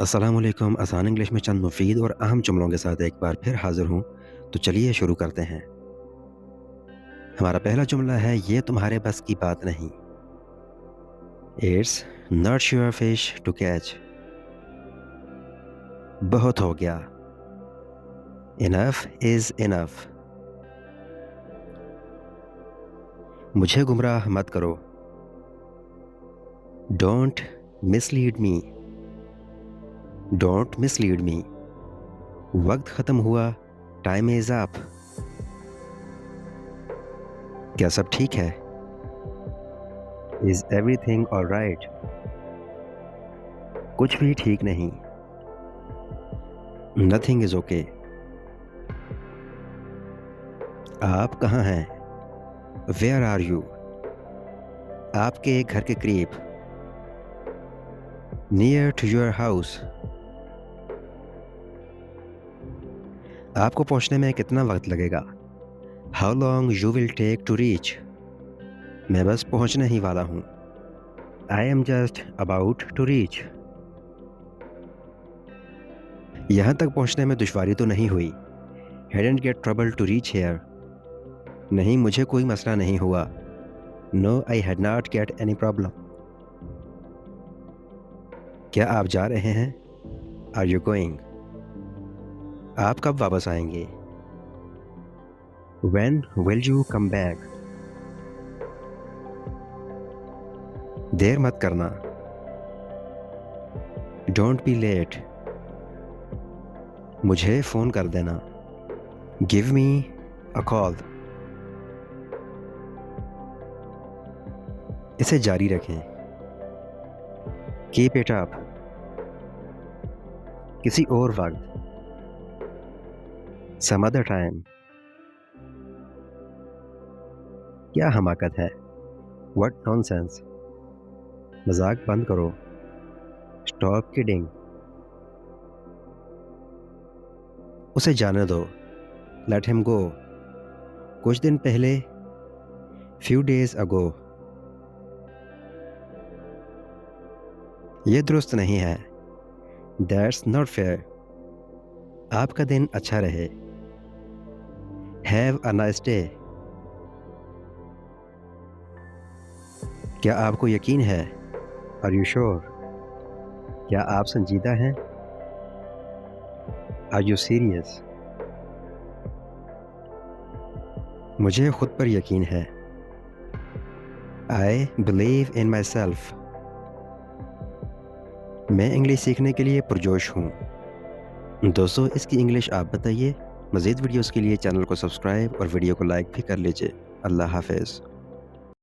अस्सलामुअलैकुम। आसान इंग्लिश में चंद मुफीद और अहम जुमलों के साथ एक बार फिर हाज़िर हूँ। तो चलिए शुरू करते हैं। हमारा पहला जुमला है, ये तुम्हारे बस की बात नहीं। It's not your fish to catch. बहुत हो गया। Enough is enough. मुझे गुमराह मत करो। Don't mislead me. Don't mislead me. वक्त ख़त्म हुआ। Time is up. क्या सब ठीक है? Is everything alright? कुछ भी ठीक नहीं। Nothing is okay. आप कहाँ हैं? Where are you? आपके घर के करीब। Near to your house. आपको पहुंचने में कितना वक्त लगेगा? How long you will take to reach? मैं बस पहुंचने ही वाला हूँ। I am just about to reach. यहाँ तक पहुंचने में दुश्वारी तो नहीं हुई। Hadn't get trouble to reach here. नहीं, मुझे कोई मसला नहीं हुआ। No, I had not get any problem. क्या आप जा रहे हैं? Are you going? आप कब वापस आएंगे? When will you come back? देर मत करना। Don't be late. मुझे फ़ोन कर देना। Give me a call. इसे जारी रखें। Keep it up. किसी और वक्त। Some other time. क्या हमाकत है? What nonsense. मजाक बंद करो। Stop kidding. उसे जाने दो। Let him go. कुछ दिन पहले। Few days ago. ये दुरुस्त नहीं है। That's not fair. आपका दिन अच्छा रहे। Have a nice day. क्या आपको यकीन है? Are you sure? क्या आप संजीदा हैं? Are you serious? मुझे खुद पर यकीन है। I believe in my self. मैं इंग्लिश सीखने के लिए पुरजोश हूँ। दोस्तों, इसकी इंग्लिश आप बताइए। मज़ीद वीडियोस के लिए चैनल को सब्सक्राइब और वीडियो को लाइक भी कर लीजिए। अल्लाह हाफ़िज़।